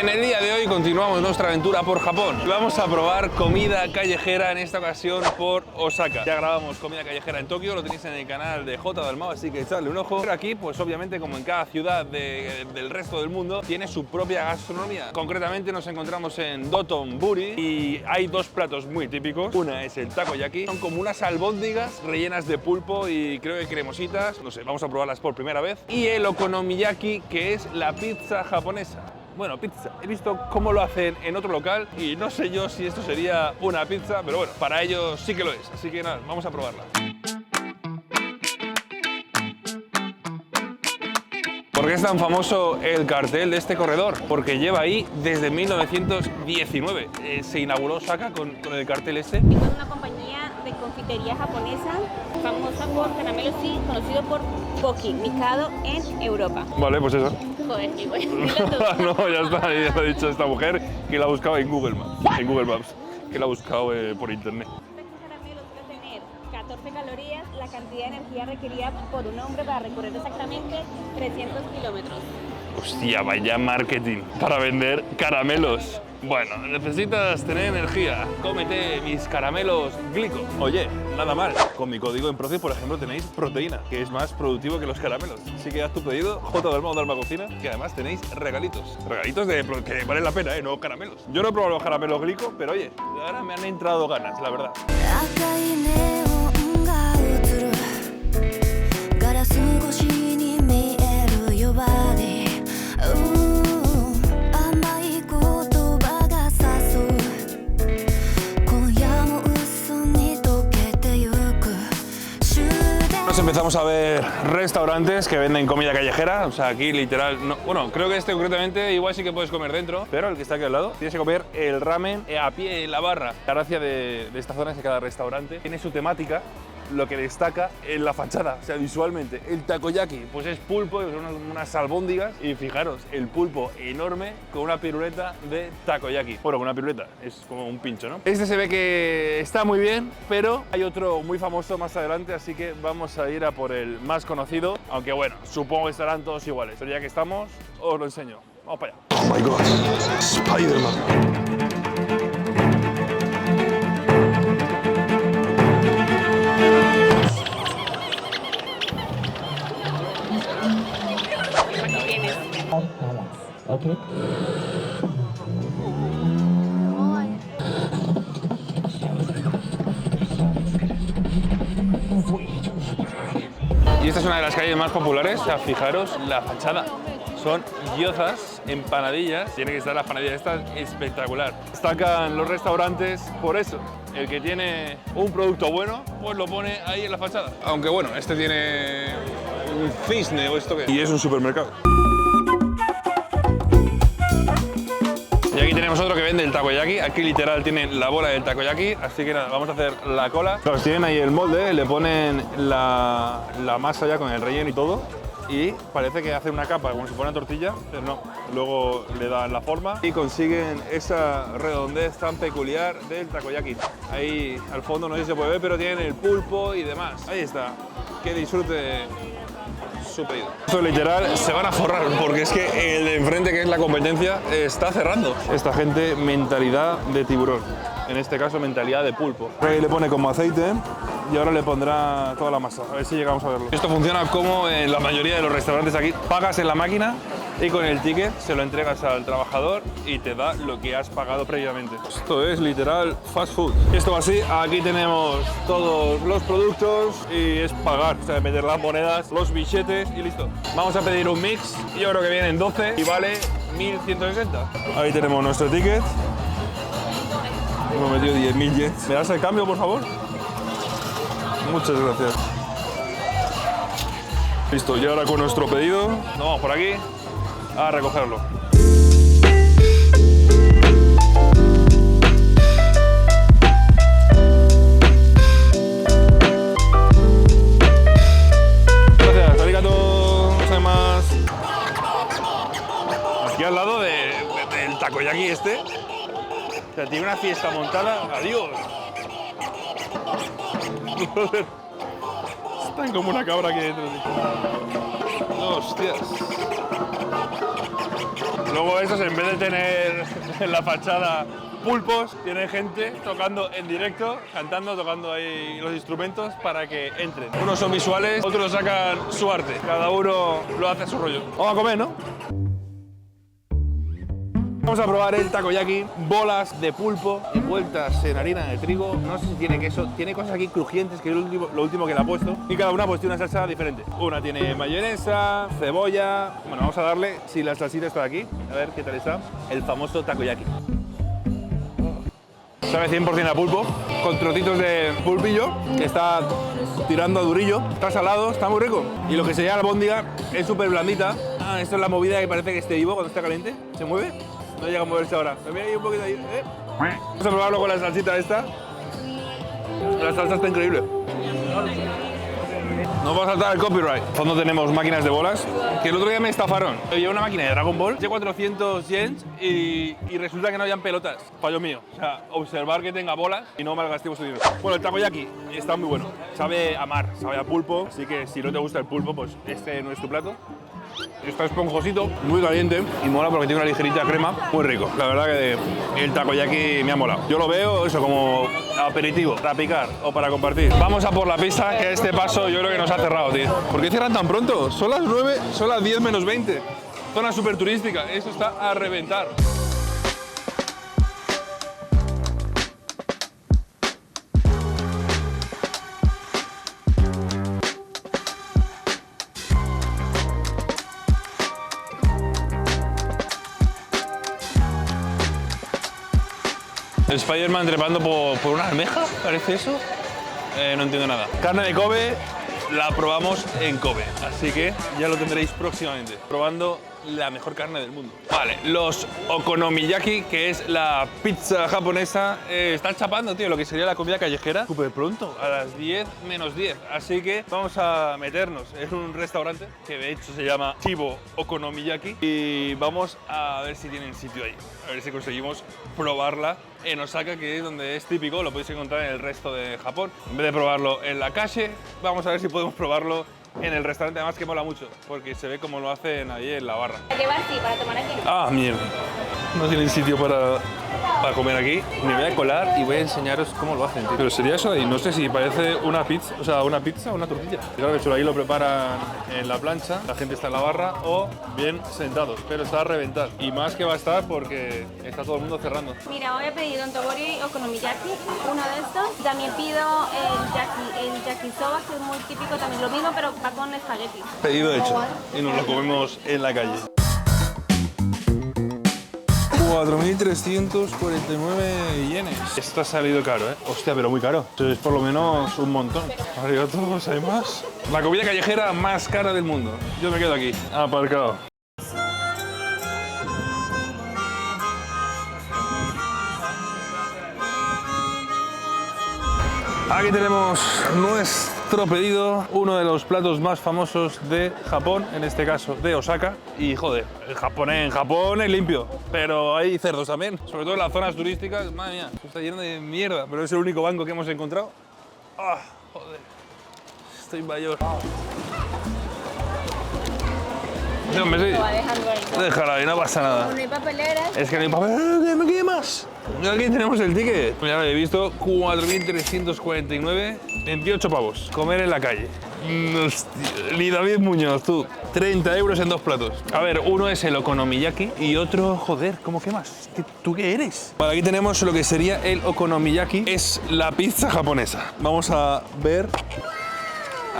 En el día de hoy continuamos nuestra aventura por Japón. Vamos a probar comida callejera, en esta ocasión por Osaka. Ya grabamos comida callejera en Tokio, lo tenéis en el canal de J Dalmau, así que echadle un ojo. Pero aquí, pues obviamente, como en cada ciudad del resto del mundo, tiene su propia gastronomía. Concretamente nos encontramos en Dotonbori y hay dos platos muy típicos. Una es el takoyaki, son como unas albóndigas rellenas de pulpo y creo que cremositas. No sé, vamos a probarlas por primera vez. Y el okonomiyaki, que es la pizza japonesa. Bueno, pizza. He visto cómo lo hacen en otro local y no sé yo si esto sería una pizza, pero bueno, para ellos sí que lo es. Así que nada, vamos a probarla. ¿Por qué es tan famoso el cartel de este corredor? Porque lleva ahí desde 1919. Se inauguró Osaka con el cartel este. Es una compañía de confitería japonesa famosa por caramelos y conocido por Poki, Mikado en Europa. Vale, pues eso. Joder, dilo No, ya está, ya lo ha dicho esta mujer que la ha buscado en Google Maps, que la ha buscado por internet. Este caramelo debe tener 14 calorías, la cantidad de energía requerida por un hombre para recorrer exactamente 300 kilómetros. Hostia, vaya marketing para vender caramelos. Bueno, necesitas tener energía. Cómete mis caramelos Glico. Oye, nada mal. Con mi código en Proces, por ejemplo, tenéis proteína, que es más productivo que los caramelos. Así que haz tu pedido, J Dalmau de Alma Cocina, que además tenéis regalitos. Regalitos que valen la pena, no caramelos. Yo no he probado los caramelos Glico, pero oye, ahora me han entrado ganas, la verdad. Empezamos a ver restaurantes que venden comida callejera, o sea, aquí literal, no, bueno, creo que este concretamente igual sí que puedes comer dentro, pero el que está aquí al lado, tienes que comer el ramen a pie en la barra. La gracia de esta zona es que cada restaurante tiene su temática, lo que destaca en la fachada, o sea, visualmente. El takoyaki, pues es pulpo, son unas albóndigas, y fijaros, el pulpo enorme con una piruleta de takoyaki. Bueno, con una piruleta, es como un pincho, ¿no? Este se ve que está muy bien, pero hay otro muy famoso más adelante, así que vamos a ir a por el más conocido, aunque bueno, supongo que estarán todos iguales, pero ya que estamos, os lo enseño. Vamos para allá. Oh my God, Spider-Man. Okay. Y esta es una de las calles más populares, o sea, fijaros la fachada. Son gyozas, empanadillas, tiene que estar las empanadillas estas espectacular. Destacan los restaurantes por eso. El que tiene un producto bueno, pues lo pone ahí en la fachada. Aunque bueno, este tiene un cisne o esto que... Y es un supermercado. Y aquí tenemos otro que vende el takoyaki. Aquí literal tienen la bola del takoyaki, así que nada, vamos a hacer la cola. Claro, tienen ahí el molde, le ponen la masa ya con el relleno y todo. Y parece que hacen una capa como si fuera una tortilla, pero no. Luego le dan la forma y consiguen esa redondez tan peculiar del takoyaki. Ahí al fondo no sé si se puede ver, pero tienen el pulpo y demás. Ahí está. Que disfrute su pedido. Esto literal se van a forrar porque es que el de enfrente, que es la competencia, está cerrando. Esta gente, mentalidad de tiburón. En este caso, mentalidad de pulpo. Ahí le pone como aceite y ahora le pondrá toda la masa. A ver si llegamos a verlo. Esto funciona como en la mayoría de los restaurantes aquí. Pagas en la máquina y con el ticket se lo entregas al trabajador y te da lo que has pagado previamente. Esto es literal fast food. Esto va así. Aquí tenemos todos los productos y es pagar. O sea, meter las monedas, los billetes y listo. Vamos a pedir un mix. Yo creo que vienen 12 y vale 1160. Ahí tenemos nuestro ticket. Hemos metido 10.000 yens. ¿Me das el cambio, por favor? Muchas gracias. Listo, y ahora con nuestro pedido, nos vamos por aquí a recogerlo. Gracias, arigato gozaimasu. Aquí al lado del takoyaki este. O sea, tiene una fiesta montada. Adiós. Están como una cabra aquí dentro. Hostias. Luego estos, en vez de tener en la fachada pulpos, tienen gente tocando en directo, cantando, tocando ahí los instrumentos para que entren. Unos son visuales, otros sacan su arte. Cada uno lo hace a su rollo. Vamos a comer, ¿no? Vamos a probar el takoyaki, bolas de pulpo envueltas en harina de trigo. No sé si tiene queso, tiene cosas aquí crujientes, que es lo último que le ha puesto. Y cada una pues tiene una salsa diferente. Una tiene mayonesa, cebolla. Bueno, vamos a darle, si la salsita está aquí, a ver qué tal está, el famoso takoyaki. Sabe 100% a pulpo, con trocitos de pulpillo, que está tirando a durillo. Está salado, está muy rico. Y lo que sería la albóndiga es súper blandita. Ah, esto es la movida que parece que esté vivo cuando está caliente. ¿Se mueve? No llega a moverse ahora. Mira ahí un poquito ahí. Vamos a probarlo con la salsita esta. La salsa está increíble. Nos va a saltar el copyright. En fondo tenemos máquinas de bolas, que el otro día me estafaron. Llevo una máquina de Dragon Ball de 400 yens y resulta que no habían pelotas. Fallo mío. O sea, observar que tenga bolas y no malgastemos su dinero. Bueno, el takoyaki está muy bueno. Sabe a mar, sabe a pulpo, así que si no te gusta el pulpo, pues este no es tu plato. Está esponjosito, muy caliente y mola porque tiene una ligerita crema, muy rico. La verdad que el takoyaki me ha molado. Yo lo veo eso como aperitivo, para picar o para compartir. Vamos a por la pista, que a este paso yo creo que nos ha cerrado, tío. ¿Por qué cierran tan pronto? Son las 9, son las 10 menos 20. Zona súper turística, esto está a reventar. Spider-Man trepando por una almeja, ¿parece eso? No entiendo nada. Carne de Kobe la probamos en Kobe, así que ya lo tendréis próximamente, probando la mejor carne del mundo. Vale, los okonomiyaki, que es la pizza japonesa, están chapando, tío, lo que sería la comida callejera súper pronto, a las 10 menos 10. Así que vamos a meternos en un restaurante que de hecho se llama Chibo Okonomiyaki y vamos a ver si tienen sitio ahí, a ver si conseguimos probarla en Osaka, que es donde es típico, lo podéis encontrar en el resto de Japón. En vez de probarlo en la calle, vamos a ver si podemos probarlo en el restaurante, además que mola mucho, porque se ve como lo hacen ahí en la barra. ¿Para llevar sí, para tomar aquí? Ah, mierda. No tienen sitio para comer aquí. Me voy a colar y voy a enseñaros cómo lo hacen, tío. Pero sería eso de ahí, no sé si parece una pizza, o sea, una pizza o una tortilla. Claro que solo ahí lo preparan en la plancha, la gente está en la barra o bien sentados, pero está a reventar. Y más que va a estar porque está todo el mundo cerrando. Mira, hoy he pedido un togori okonomiyaki, uno de estos. También pido el yakisoba, que es muy típico, también lo mismo, pero va con espagueti. Pedido hecho y nos lo comemos en la calle. 4.349 yenes. Esto ha salido caro, ¿eh? Hostia, pero muy caro. Esto es por lo menos un montón. Arigato gozaimasu. La comida callejera más cara del mundo. Yo me quedo aquí, aparcado. Aquí tenemos nuestro pedido, uno de los platos más famosos de Japón, en este caso de Osaka. Y joder, el japonés en Japón es limpio, pero hay cerdos también, sobre todo en las zonas turísticas. Madre mía, esto está lleno de mierda, pero es el único banco que hemos encontrado. Ah, joder, estoy mayor. No, hombre, sí. Lo va dejando ahí, ¿no? Déjala ahí, no pasa nada. No hay papeleras. Es que no hay papel, que me quede más. Aquí tenemos el ticket. Ya lo he visto, 4.349, 28 pavos. Comer en la calle. Hostia, ni David Muñoz, tú. 30 euros en dos platos. A ver, uno es el okonomiyaki y otro, joder, ¿cómo qué más? ¿Tú qué eres? Vale, aquí tenemos lo que sería el okonomiyaki. Es la pizza japonesa. Vamos a ver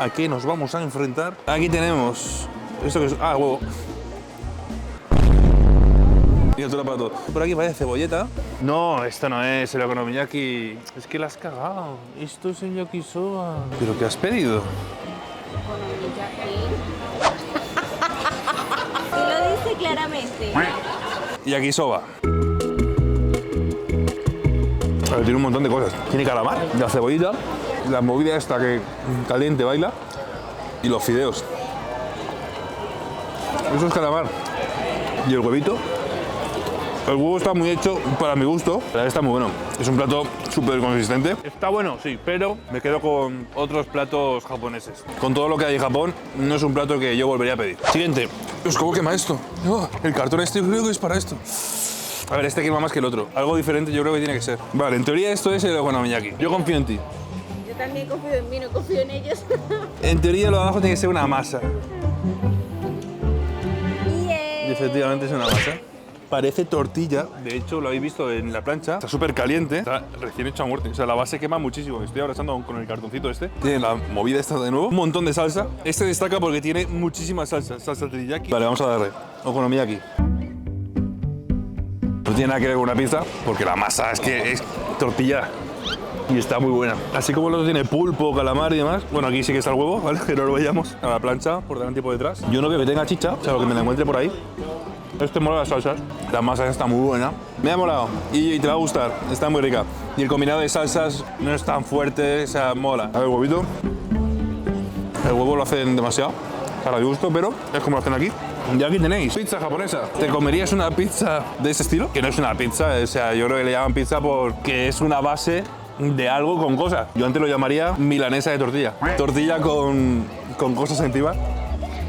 a qué nos vamos a enfrentar. Aquí tenemos esto que es... Ah, huevo. Y otro plato. Por aquí parece cebolleta. No, esto no es el okonomiyaki. Es que la has cagado. Esto es el yakisoba. ¿Pero qué has pedido? Sí lo dice claramente. Yakisoba. A ver, tiene un montón de cosas. Tiene calamar, la cebollita, la movida esta que caliente baila y los fideos. Eso es calamar. Y el huevito. El huevo está muy hecho para mi gusto, pero está muy bueno. Es un plato súper consistente. Está bueno, sí, pero me quedo con otros platos japoneses. Con todo lo que hay en Japón, no es un plato que yo volvería a pedir. Siguiente, Dios, ¿cómo quema esto? Oh, el cartón este creo que es para esto. A ver, este quema más que el otro. Algo diferente yo creo que tiene que ser. Vale, en teoría esto es el okonomiyaki. Yo confío en ti. Yo también confío en mí, no confío en ellos. En teoría lo de abajo tiene que ser una masa. Yeah. Y efectivamente es una masa. Parece tortilla, de hecho lo habéis visto en la plancha, está súper caliente, está recién hecho a muerte, o sea la base quema muchísimo, estoy abrazando con el cartoncito este, tiene la movida esta de nuevo, un montón de salsa, este destaca porque tiene muchísima salsa, salsa teriyaki. Vale, vamos a darle, okonomiyaki. No tiene nada que ver con una pizza, porque la masa es que es tortilla y está muy buena. Así como el otro tiene pulpo, calamar y demás, bueno aquí sí que está el huevo, ¿vale? Que no lo veíamos, a la plancha, por delante y por detrás. Yo no veo que tenga chicha, o sea lo que me la encuentre por ahí. Este mola las salsas, la masa está muy buena. Me ha molado y te va a gustar, está muy rica. Y el combinado de salsas no es tan fuerte, o sea, mola. A ver, huevito. El huevo lo hacen demasiado, para mi gusto, pero es como lo hacen aquí. Y aquí tenéis pizza japonesa. ¿Te comerías una pizza de ese estilo? Que no es una pizza, o sea, yo creo que le llaman pizza porque es una base de algo con cosas. Yo antes lo llamaría milanesa de tortilla. Tortilla con cosas encima.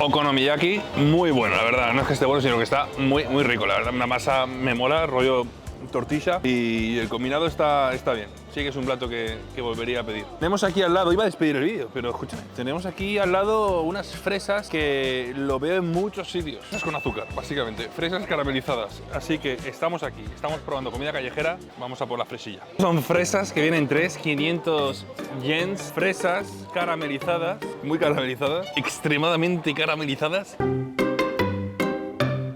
Okonomiyaki, muy bueno, la verdad. No es que esté bueno, sino que está muy rico, la verdad. Una masa me mola, rollo tortilla y el combinado está bien. Sí que es un plato que volvería a pedir. Tenemos aquí al lado, iba a despedir el vídeo, pero escúchame, tenemos aquí al lado unas fresas que lo veo en muchos sitios. Fresas con azúcar, básicamente, fresas caramelizadas. Así que estamos aquí, estamos probando comida callejera, vamos a por la fresilla. Son fresas que vienen 500 yens, fresas caramelizadas, muy caramelizadas, extremadamente caramelizadas.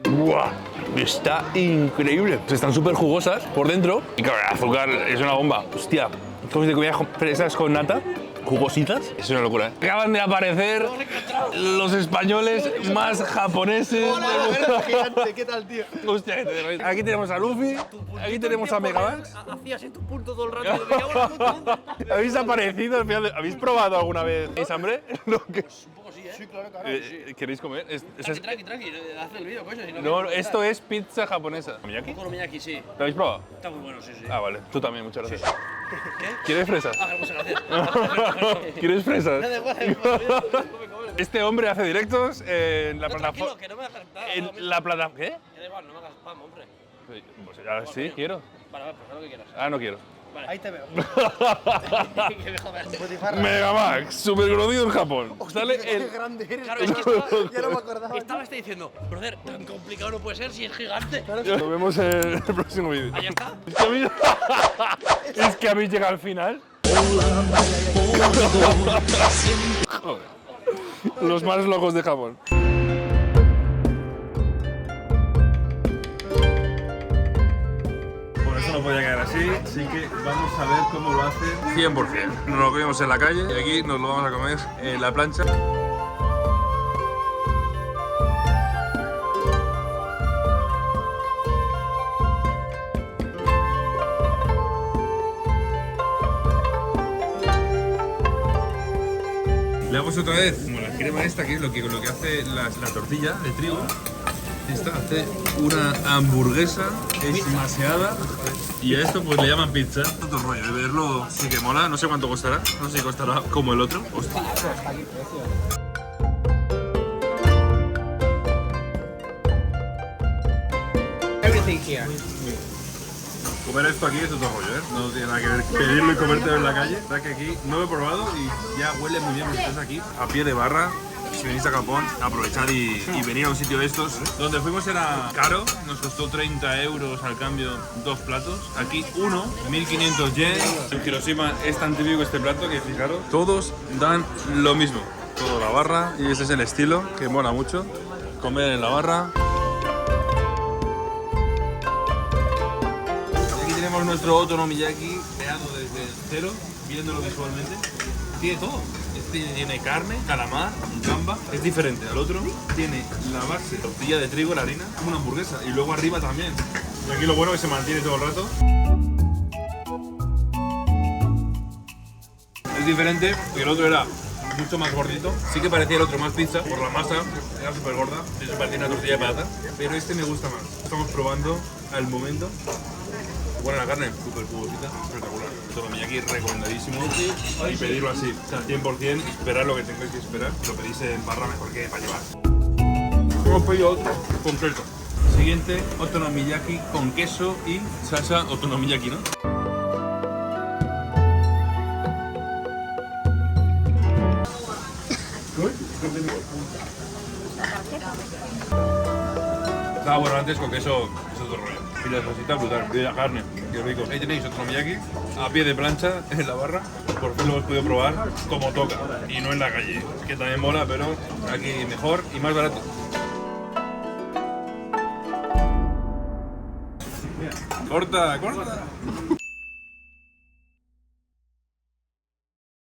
¡Buah! Está increíble. Están súper jugosas por dentro. Y claro, el azúcar es una bomba. Hostia, ¿cómo se comía fresas con nata? Jugositas. Es una locura, ¿eh? Acaban de aparecer los españoles más japoneses. Hola, gigante, ¿qué tal, tío? Hostia, que te reís. Aquí tenemos a Luffy, aquí tenemos a Megamax. Hacías en tu punto todo el rato. Me cago en la puta. ¿Habéis aparecido? ¿Habéis probado alguna vez? ¿Tenéis hambre? ¿No? ¿Qué? Un poco sí, ¿eh? Sí, claro, ¿Queréis comer? Tranqui, haz el vídeo, coño. Si No, esto es pizza japonesa. Okonomiyaki, sí. ¿Lo habéis probado? Está muy bueno, sí. Ah, vale. Tú también, muchas gracias. ¿Qué? ¿Quieres fresas? Ah, muchas gracias. ¿Quieres fresas? Da igual. Este hombre hace directos en la plataforma. Que no me hagas nada. En la plataforma. ¿Qué? Da igual, no me hagas spam, hombre. Pues ya sí, quiero. Vale, pues haz lo que quieras. Ah, no quiero. Vale. Ahí te veo. Que me jodas. Megamax, súper conocido en Japón. Sale el. grande eres. Claro, es que ya no me acordaba. Estaba diciendo, brother, tan complicado no puede ser si es gigante. Nos vemos en el próximo vídeo. Ahí está. Es que habéis llegado al final. Joder. Los más locos de Japón. Bueno, esto no podía quedar así que vamos a ver cómo lo hacen 100%. Nos lo comemos en la calle y aquí nos lo vamos a comer en la plancha. Le damos otra vez como la crema esta, que es lo que hace la tortilla de trigo. Esta hace una hamburguesa, es maseada y a esto pues le llaman pizza. Otro rollo, de verlo sí que mola, no sé cuánto costará, no sé si costará como el otro. Hostia. Everything here. Comer esto aquí es otro rollo, ¿eh? No tiene nada que ver pedirlo y comértelo en la calle. O sea que aquí no lo he probado y ya huele muy bien porque estás aquí a pie de barra. Si venís a Japón, aprovechad y venir a un sitio de estos. Donde fuimos era caro, nos costó 30 euros al cambio 2 platos. Aquí uno, 1500 yen. En Hiroshima es tan típico este plato que fijaros, todos dan lo mismo. Todo la barra y ese es el estilo que mola mucho. Comer en la barra. Aquí tenemos nuestro okonomiyaki creado desde cero, viéndolo visualmente. Tiene todo. Tiene carne, calamar, gamba, es diferente al otro. Tiene la base, tortilla de trigo, la harina, como una hamburguesa. Y luego arriba también. Y aquí lo bueno es que se mantiene todo el rato. Es diferente, porque el otro era mucho más gordito. Sí que parecía el otro más pizza, por la masa, era súper gorda. Eso parecía una tortilla de patata. Pero este me gusta más. Estamos probando al momento. Buena la carne, súper jugosita, espectacular. Okonomiyaki recomendadísimo y pedirlo así. O sea, 100%, esperar lo que tengáis que esperar. Lo pedís en barra mejor que para llevar. Hemos pedido otro concreto. Siguiente, okonomiyaki con queso y salsa okonomiyaki, ¿no? Estaba bueno antes con queso, es otro rollo. Y la salsita brutal, y la carne, qué rico. Ahí tenéis okonomiyaki a pie de plancha en la barra. Por fin lo hemos podido probar como toca y no en la calle, que también mola, pero aquí mejor y más barato. Corta, corta.